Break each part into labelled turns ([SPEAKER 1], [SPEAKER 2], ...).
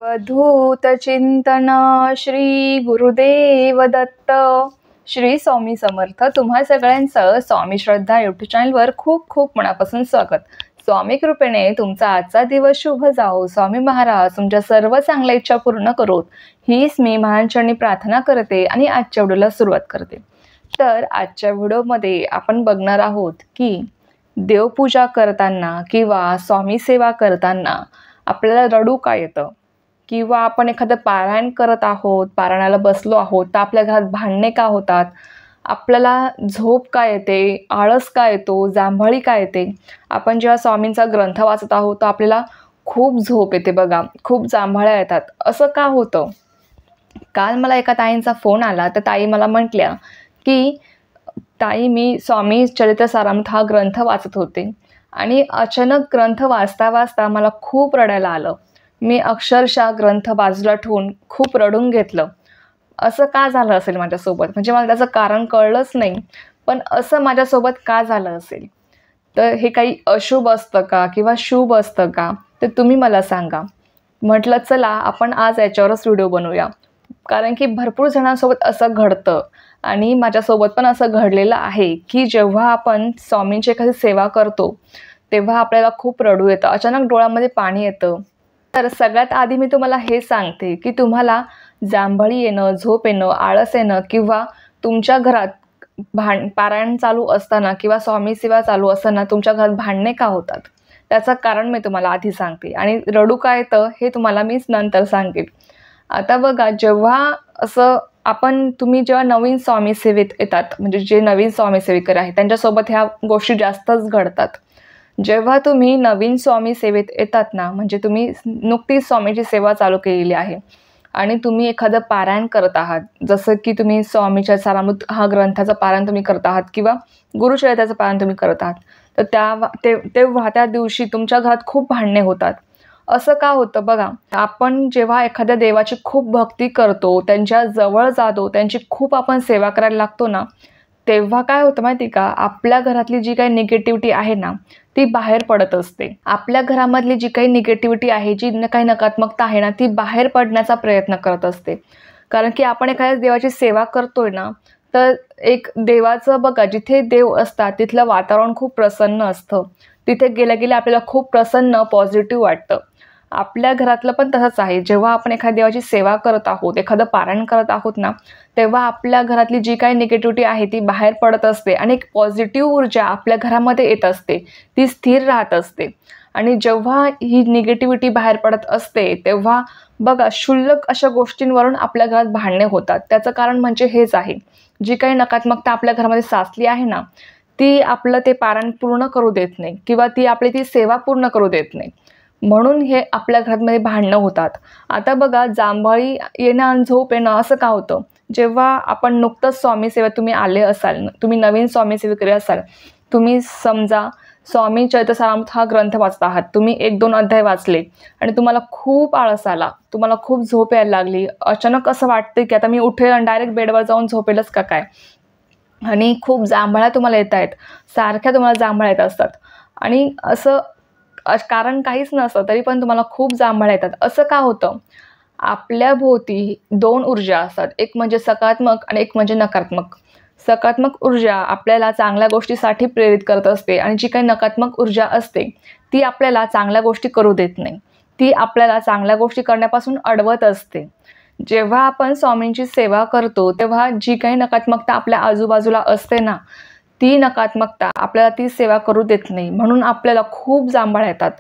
[SPEAKER 1] अवधूत चिंतन श्री गुरुदेव दत्त. श्री स्वामी समर्थ. तुम्हा सगळ्यांचं स्वामी श्रद्धा यूट्यूब चॅनलवर खूप खूप मनापासून स्वागत. स्वामी कृपेने तुमचा आजचा दिवस शुभ जाओ. स्वामी महाराज तुमच्या सर्व चांगल्या इच्छा पूर्ण करोत हीच मी महाराजांनी प्रार्थना करते आणि आजच्या व्हिडिओला सुरुवात करते. तर आजच्या व्हिडिओमध्ये आपण बघणार आहोत की देवपूजा करताना किंवा स्वामी सेवा करताना आपल्याला रडू का येतं, किंवा आपण एखादं पारायण करत आहोत, पारायणाला बसलो आहोत तर आपल्या घरात भांडणे का होतात, आपल्याला झोप का येते, आळस का येतो, जांभळी का येते. आपण जेव्हा स्वामींचा ग्रंथ वाचत आहोत तर आपल्याला खूप झोप येते बघा, खूप जांभळ्या येतात. असं का होतं? काल मला एका ताईंचा फोन आला तर ताई मला म्हटल्या की ताई मी स्वामी चरित्र सारामृत हा ग्रंथ वाचत होते आणि अचानक ग्रंथ वाचता वाचता मला खूप रडायला आलं. मी अक्षरशः ग्रंथ बाजूला ठेवून खूप रडून घेतलं. असं का झालं असेल माझ्यासोबत? म्हणजे मला त्याचं कारण कळलंच नाही, पण असं माझ्यासोबत का झालं असेल? तर हे काही अशुभ असतं का किंवा शुभ असतं का ते तुम्ही मला सांगा. म्हटलं चला आपण आज याच्यावरच व्हिडिओ बनवूया, कारण की भरपूर जणांसोबत असं घडतं आणि माझ्यासोबत पण असं घडलेलं आहे की जेव्हा आपण स्वामींची एखादी सेवा करतो तेव्हा आपल्याला खूप रडू येतं, अचानक डोळ्यामध्ये पाणी येतं. तर सगळ्यात आधी मी तुम्हाला हे सांगते की तुम्हाला जांभळी येणं, झोप येणं, आळस येणं किंवा तुमच्या घरात पारायण चालू असताना किंवा स्वामी सेवा चालू असताना तुमच्या घरात भांडणे का होतात, त्याचं कारण मी तुम्हाला आधी सांगते आणि रडू का येतं हे तुम्हाला मीच नंतर सांगेन. आता बघा, जेव्हा असं तुम्ही जेव्हा नवीन स्वामी सेवेत येतात, म्हणजे जे नवीन स्वामी सेवेकरी आहेत त्यांच्यासोबत ह्या गोष्टी जास्तच घडतात. जेव्हा तुम्ही नवीन स्वामी सेवेत येतात ना, म्हणजे तुम्ही नुकतीच स्वामीची सेवा चालू केलेली आहे आणि तुम्ही एखादं पारायण करत आहात, जसं की तुम्ही स्वामीच्या सारामृत हा ग्रंथाचं पारायण तुम्ही करत आहात किंवा गुरुचरित्राचं पारायण तुम्ही करत आहात, तर तेव्हा त्या दिवशी तुमच्या घरात खूप भांडणे होतात. असं का होतं बघा, आपण जेव्हा एखाद्या देवाची खूप भक्ती करतो, त्यांच्या जवळ जातो, त्यांची खूप आपण सेवा करायला लागतो ना, तेव्हा काय होतं माहिती का, आपल्या घरातली जी काही निगेटिव्हिटी आहे ना ती बाहेर पडत असते. आपल्या घरामधली जी काही निगेटिव्हिटी आहे, जी काही नकारात्मकता आहे ना, ती बाहेर पडण्याचा प्रयत्न करत असते. कारण की आपण एखाद्या देवाची सेवा करतोय ना, तर एक देवाचं बघा, जिथे देव असतात तिथलं वातावरण खूप प्रसन्न असतं. तिथे गेल्या गेल्या आपल्याला खूप प्रसन्न पॉझिटिव्ह वाटतं. आपल्या घरातलं पण तसंच आहे. जेव्हा आपण एखाद्या देवाची सेवा करत आहोत, एखादं पारायण करत आहोत ना, तेव्हा आपल्या घरातली जी काही निगेटिव्हिटी आहे ती बाहेर पडत असते आणि एक पॉझिटिव्ह ऊर्जा आपल्या घरामध्ये येत असते, ती स्थिर राहत असते. आणि जेव्हा ही निगेटिव्हिटी बाहेर पडत असते तेव्हा बघा, क्षुल्लक अशा गोष्टींवरून आपल्या घरात भांडणे होतात. त्याचं कारण म्हणजे हेच आहे, जी काही नकारात्मकता आपल्या घरामध्ये साचली आहे ना, ती आपलं ते पारायण पूर्ण करू देत नाही किंवा ती सेवा पूर्ण करू देत नाही. म्हणून हे आपल्या घरामध्ये भांडणं होतात. आता बघा, जांभळी येणं आणि झोप येणं असं का होतं? जेव्हा आपण नुकतंच स्वामी सेवेत तुम्ही आले असाल, तुम्ही नवीन स्वामी सेवेकरी असाल, तुम्ही समजा स्वामी चरित्र सारामृत हा ग्रंथ वाचत आहात, तुम्ही 1-2 अध्याय वाचले आणि तुम्हाला खूप आळस आला, तुम्हाला खूप झोप यायला लागली, अचानक असं वाटतं की आता मी उठेल आणि डायरेक्ट बेडवर जाऊन झोपेलच का काय, आणि खूप जांभळ्या तुम्हाला येत आहेत, सारख्या तुम्हाला जांभळ्या येत असतात आणि असं कारण काहीच नसतं तरी पण तुम्हाला खूप जांभळ्या येतात. असं का होतं? आपल्या भोवती 2 ऊर्जा असतात, एक म्हणजे सकारात्मक आणि एक म्हणजे नकारात्मक. सकारात्मक ऊर्जा आपल्याला चांगल्या गोष्टीसाठी प्रेरित करत असते आणि जी काही नकारात्मक ऊर्जा असते ती आपल्याला चांगल्या गोष्टी करू देत नाही, ती आपल्याला चांगल्या गोष्टी करण्यापासून अडवत असते. जेव्हा आपण स्वामींची सेवा करतो तेव्हा जी काही नकारात्मकता आपल्या आजूबाजूला असते ना, ती नकारात्मकता आपल्याला ती सेवा करू देत नाही. म्हणून आपल्याला खूप जांभळ्या येतात.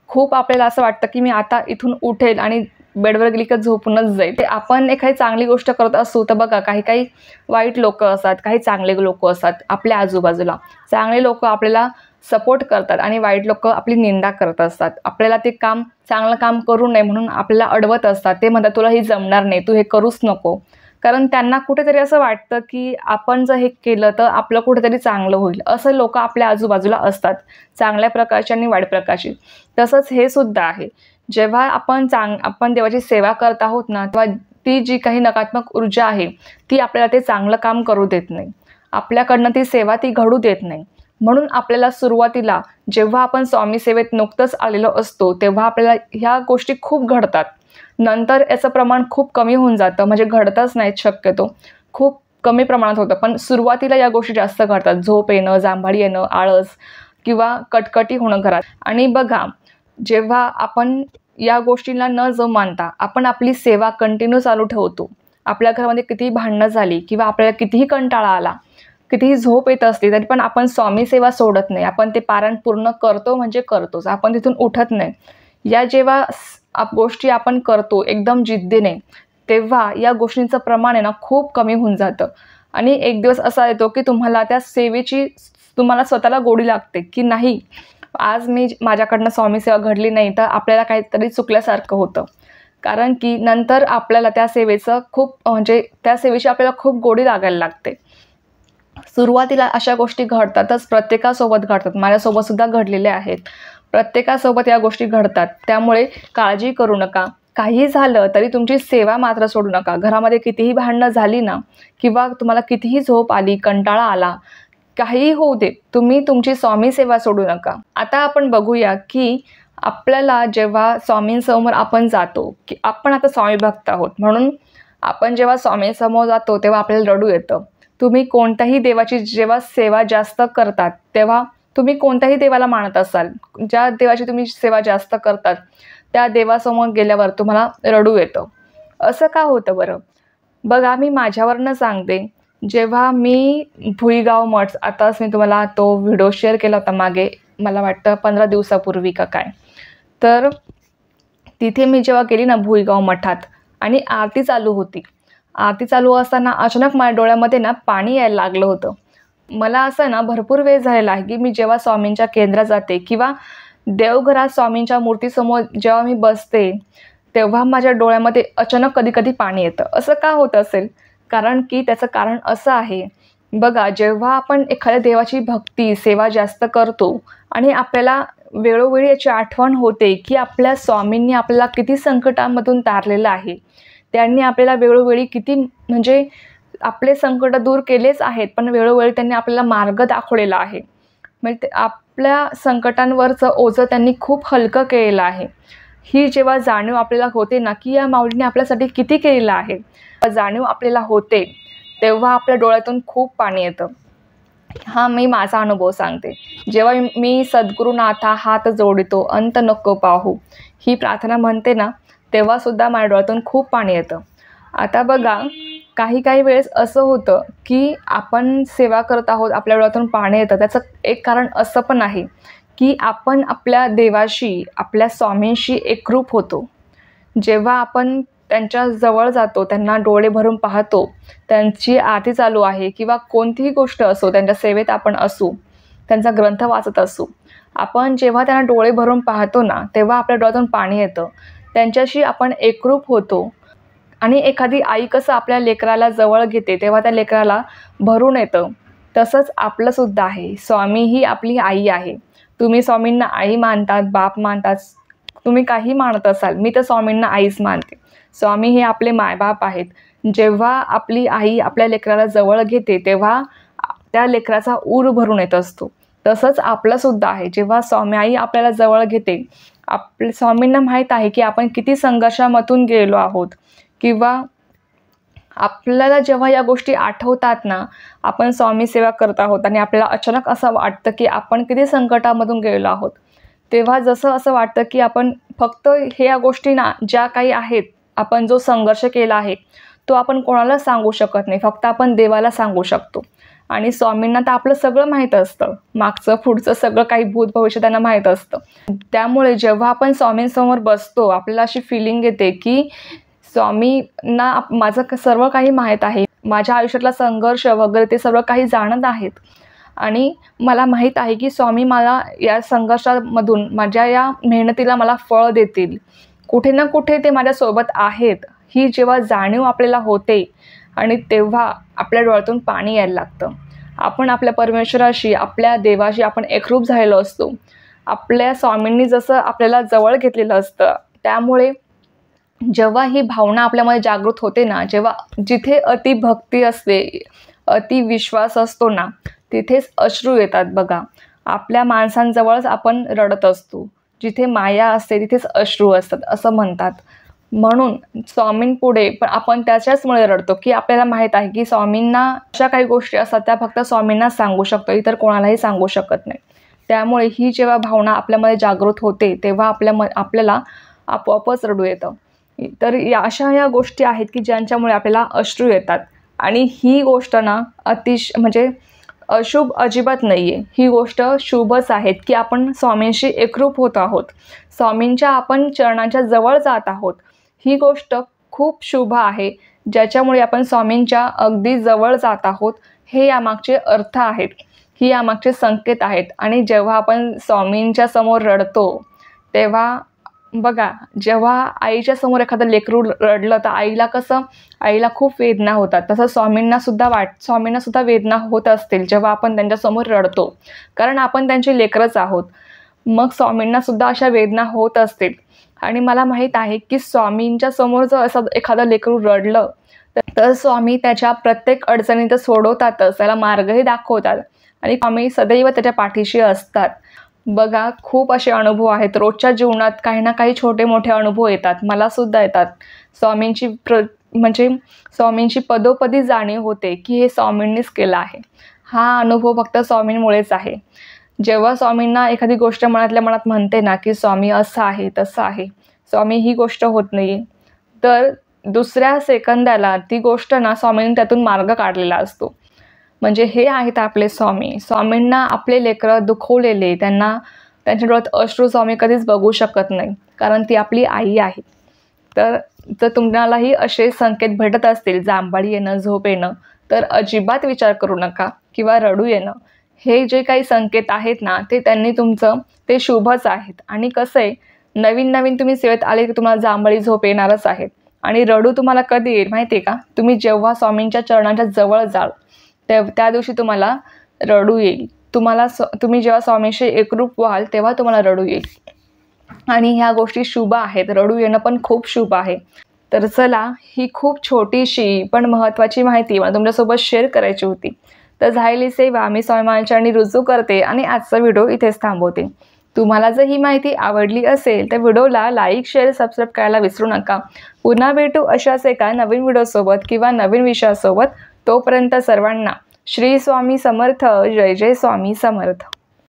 [SPEAKER 1] खूप आपल्याला असं वाटतं की मी आता इथून उठेल आणि बेडवर गेली का झोपूनच जाईल. ते आपण एखादी चांगली गोष्ट करत असू तर बघा, काही काही वाईट लोक असतात, काही चांगले लोक असतात आपल्या आजूबाजूला. चांगले लोक आपल्याला सपोर्ट करतात आणि वाईट लोक आपली निंदा करत असतात. आपल्याला ते चांगलं काम करू नये म्हणून आपल्याला अडवत असतात. ते म्हणतात तुला हे जमणार नाही, तू हे करूच नको. कारण त्यांना कुठेतरी असं वाटतं की आपण जर हे केलं तर आपलं कुठेतरी चांगलं होईल. असं लोक आपल्या आजूबाजूला असतात, चांगल्या प्रकारची आणि वाईट प्रकारची. तसंच हे सुद्धा आहे. जेव्हा आपण देवाची सेवा करत आहोत ना, तेव्हा ती जी काही नकारात्मक ऊर्जा आहे ती आपल्याला ते चांगलं काम करू देत नाही, आपल्याकडनं ती सेवा घडू देत नाही. म्हणून आपल्याला सुरुवातीला जेव्हा आपण स्वामी सेवेत नुकतंच आलेलो असतो तेव्हा आपल्याला ह्या गोष्टी खूप घडतात. नंतर याचं प्रमाण खूप कमी होऊन जातं, म्हणजे घडतच नाहीत शक्यतो, खूप कमी प्रमाणात होतं. पण सुरुवातीला या गोष्टी जास्त घडतात. झोप येणं, जांभळी येणं, आळस किंवा कटकटी होणं घरात. आणि बघा, जेव्हा आपण या गोष्टींना न मानता आपण आपली सेवा कंटिन्यू चालू ठेवतो, आपल्या घरामध्ये कितीही भांडणं झाली किंवा आपल्याला कितीही कंटाळा आला, कितीही झोप येत असली, तरी पण आपण स्वामी सेवा सोडत नाही. आपण ते पारायण पूर्ण करतो म्हणजे करतोच, आपण तिथून उठत नाही. या जेव्हा गोष्टी आपण करतो एकदम जिद्दीने, तेव्हा या गोष्टींचं प्रमाण आहे ना खूप कमी होऊन जातं. आणि एक दिवस असा येतो की तुम्हाला त्या सेवेची तुम्हाला स्वतःला गोडी लागते की नाही, आज माझ्याकडनं स्वामी सेवा घडली नाही तर आपल्याला काहीतरी चुकल्यासारखं होतं. कारण की नंतर आपल्याला त्या सेवेचं म्हणजे त्या सेवेची आपल्याला खूप गोडी लागायला लागते. सुरुवातीला अशा गोष्टी घडतातच, प्रत्येकासोबत घडतात, माझ्यासोबतसुद्धा घडलेल्या आहेत. प्रत्येकासोबत या गोष्टी घडतात. त्यामुळे काळजी करू नका. काही झालं तरी तुमची सेवा मात्र सोडू नका. घरामध्ये कितीही भांडणं झाली ना, किंवा तुम्हाला कितीही झोप आली, कंटाळा आला, काहीही होऊ दे, तुम्ही तुमची स्वामी सेवा सोडू नका. आता आपण बघूया की आपल्याला जेव्हा स्वामींसमोर आपण जातो, की आपण आता स्वामी भक्त आहोत, म्हणून आपण जेव्हा स्वामींसमोर जातो तेव्हा आपल्याला रडू येतं. तुम्ही कोणत्याही देवाची जेव्हा सेवा जास्त करतात, तेव्हा तुम्ही कोणत्याही देवाला मानत असाल, ज्या देवाची तुम्ही सेवा जास्त करतात त्या देवासमोर गेल्यावर तुम्हाला रडू येतं. असं का होतं बरं? बघा, मी माझ्यावरनं सांगते. जेव्हा मी भुईगाव मठ, आताच मी तुम्हाला तो व्हिडिओ शेअर केला होता मागे, मला वाटतं 15 दिवसापूर्वी का काय, तर तिथे मी जेव्हा गेली ना भुईगाव मठात, आणि आरती चालू होती. आरती चालू असताना अचानक माझ्या डोळ्यामध्ये ना पाणी यायला लागलं होतं. मला असं ना भरपूर वेळ झालेला आहे की मी जेव्हा स्वामींच्या केंद्रात जाते किंवा देवघरात स्वामींच्या मूर्तीसमोर जेव्हा मी बसते, तेव्हा माझ्या डोळ्यामध्ये अचानक कधी कधी पाणी येतं. असं का होत असेल? कारण की त्याचं कारण असं आहे, बघा, जेव्हा आपण एखाद्या देवाची भक्ती सेवा जास्त करतो आणि आपल्याला वेळोवेळी याची आठवण होते की आपल्या स्वामींनी आपल्याला किती संकटांमधून तारलेलं आहे, त्यांनी आपल्याला वेळोवेळी किती म्हणजे आपले संकट दूर केलेच आहेत, पण वेळोवेळी त्यांनी आपल्याला मार्ग दाखवलेला आहे. म्हणजे आपल्या संकटांवरचं ओझं त्यांनी खूप हलकं केलेलं आहे. ही जेव्हा जाणीव आपल्याला होते ना की या माऊलीने आपल्यासाठी किती केलेलं आहे, जाणीव आपल्याला होते, तेव्हा आपल्या डोळ्यातून खूप पाणी येतं. हा मी माझा अनुभव सांगते. जेव्हा मी सद्गुरुनाथा हात जोडितो अंत नको पाहू ही प्रार्थना म्हणते ना, तेव्हासुद्धा माझ्या डोळ्यातून खूप पाणी येतं. आता बघा, काही वेळेस असं होतं की आपण सेवा करत आहोत, आपल्या डोळ्यातून पाणी येतं. त्याचं एक कारण असं पण आहे की आपण आपल्या देवाशी, आपल्या स्वामींशी एकरूप होतो. जेव्हा आपण त्यांच्या जवळ जातो, त्यांना डोळे भरून पाहतो, त्यांची आरती चालू आहे किंवा कोणतीही गोष्ट असो, त्यांच्या सेवेत आपण असू, त्यांचा ग्रंथ वाचत असू, आपण जेव्हा त्यांना डोळे भरून पाहतो ना, तेव्हा आपल्या डोळ्यातून पाणी येतं. त्यांच्याशी आपण एकरूप होतो. आणि एखादी आई कसं आपल्या लेकराला जवळ घेते तेव्हा त्या लेकराला भरून येतं, तसंच आपलंसुद्धा आहे. स्वामी ही आपली आई आहे. तुम्ही स्वामींना आई मानतात, बाप मानतात, तुम्ही काही मानत असाल, मी तर स्वामींना आईच मानते. स्वामी हे आपले मायबाप आहेत. जेव्हा आपली आई आपल्या लेकराला जवळ घेते तेव्हा त्या लेकराचा ऊर भरून येत असतो. तसंच आपलंसुद्धा आहे. जेव्हा स्वामी आई आपल्याला जवळ घेते, स्वामींना माहीत आहे की आपण किती संघर्षामधून गेलो आहोत, किंवा आपल्याला जेव्हा या गोष्टी आठवतात ना, आपण स्वामी सेवा करत आहोत आणि आपल्याला अचानक असं वाटतं की आपण किती संकटामधून गेलेलो आहोत, तेव्हा असं वाटतं की आपण फक्त ह्या गोष्टी ना ज्या काही आहेत, आपण जो संघर्ष केला आहे तो आपण कोणाला सांगू शकत नाही, फक्त आपण देवाला सांगू शकतो. आणि स्वामींना तर आपलं सगळं माहीत असतं, मागचं पुढचं सगळं काही भूत भविष्य त्यांना माहीत असतं. त्यामुळे जेव्हा आपण स्वामींसमोर बसतो, आपल्याला अशी फिलिंग येते की स्वामींना माझं सर्व काही माहीत आहे, माझ्या आयुष्यातला संघर्ष वगैरे ते सर्व काही जाणत आहेत, आणि मला माहीत आहे की स्वामी मला या संघर्षामधून माझ्या या मेहनतीला मला फळ देतील, कुठे ना कुठे ते माझ्यासोबत आहेत. ही जेव्हा जाणीव आपल्याला होते आणि तेव्हा आपल्या डोळ्यातून पाणी यायला लागतं. आपण आपल्या परमेश्वराशी, आपल्या देवाशी आपण एकरूप झालेलो असतो. आपल्या स्वामींनी जसं आपल्याला जवळ घेतलेलं असतं, त्यामुळे जेव्हा ही भावना आपल्यामध्ये जागृत होते ना, जेव्हा जिथे अतिभक्ती असते, अतिविश्वास असतो ना, तिथेच अश्रू येतात. बघा, आपल्या माणसांजवळच आपण रडत असतो. जिथे माया असते तिथेच अश्रू असतात असं म्हणतात. म्हणून स्वामींपुढे पण आपण त्याच्याचमुळे रडतो की आपल्याला माहीत आहे की स्वामींना अशा काही गोष्टी असतात त्या फक्त स्वामींनाच सांगू शकतो, इतर कोणालाही सांगू शकत नाही. त्यामुळे ही जेव्हा भावना आपल्यामध्ये जागृत होते तेव्हा आपल्याला आपोआपच रडू येतं. तर या गोष्टी आहेत की ज्यांच्यामुळे आपल्याला अश्रू येतात. आणि ही गोष्ट ना म्हणजे अशुभ अजिबात नाही आहे. ही गोष्ट शुभच आहेत की आपण स्वामींशी एकरूप होत आहोत, स्वामींच्या आपण चरणांच्या जवळ जात आहोत. ही गोष्ट खूप शुभ आहे, ज्याच्यामुळे आपण स्वामींच्या अगदी जवळ जात आहोत. हे यामागचे अर्थ आहेत, ही यामागचे संकेत आहेत. आणि जेव्हा आपण स्वामींच्या समोर रडतो तेव्हा बघा, जेव्हा आईच्या समोर एखादं लेकरू रडलं तर आईला खूप वेदना होतात. तसं स्वामींना सुद्धा वेदना होत असतील जेव्हा आपण त्यांच्यासमोर रडतो, कारण आपण त्यांचे लेकरच आहोत. मग स्वामींना सुद्धा अशा वेदना होत असतील. आणि मला माहीत आहे की स्वामींच्या समोर जर असं एखादं लेकरू रडलं तर स्वामी त्याच्या प्रत्येक अडचणी तर सोडवतातच, त्याला मार्गही दाखवतात आणि स्वामी सदैव त्याच्या पाठीशी असतात. बघा, खूप असे अनुभव आहेत रोजच्या जीवनात, काही ना काही छोटे मोठे अनुभव येतात, मला सुद्धा येतात. स्वामींची पदोपदी जाणीव होते की हे स्वामींनीच केलं आहे. हा अनुभव फक्त स्वामींमुळेच आहे. जेव्हा स्वामींना एखादी गोष्ट मनातल्या मनात म्हणते ना की स्वामी असं आहे तसं आहे, स्वामी ही गोष्ट होत नाही, तर दुसऱ्या सेकंदाला ती गोष्ट ना स्वामींनी त्यातून मार्ग काढलेला असतो. म्हणजे हे आहेत आपले स्वामी. स्वामींना आपले लेकरं दुखवलेले, त्यांच्या डोळ्यात अश्रू स्वामी कधीच बघू शकत नाही, कारण ती आपली आई आहे. तर जर तुम्हालाही असे संकेत भेटत असतील, जांभळी येणं, झोप येणं, तर अजिबात विचार करू नका किंवा रडू येणं. हे जे काही संकेत आहेत ना ते शुभच आहेत. आणि कसं आहे, नवीन तुम्ही सेवेत आले की तुम्हाला जांभळी झोप येणारच आहेत. आणि रडू तुम्हाला कधी येईल माहिती आहे का? तुम्ही जेव्हा स्वामींच्या चरणांच्या जवळ जाल त्या दिवशी तुम्हाला रडू येईल. तुम्ही जेव्हा स्वामींशी एकरूप व्हाल तेव्हा तुम्हाला रडू येईल. आणि ह्या गोष्टी शुभ आहेत, रडू येणं पण खूप शुभ आहे. तर चला, ही खूप छोटीशी पण महत्त्वाची माहिती मला तुमच्यासोबत शेअर करायची होती. तर झालेली सेवा मी स्वामी चरणी रुजू करते आणि आजचा व्हिडिओ इथेच थांबवते. तुम्हाला जर ही माहिती आवडली असेल तर व्हिडिओला लाईक, शेअर, सबस्क्राईब करायला विसरू नका. पुन्हा भेटू अशाच एका नवीन व्हिडिओसोबत किंवा नवीन विषयासोबत. तोपर्यंत सर्वांना श्री स्वामी समर्थ. जय जय स्वामी समर्थ.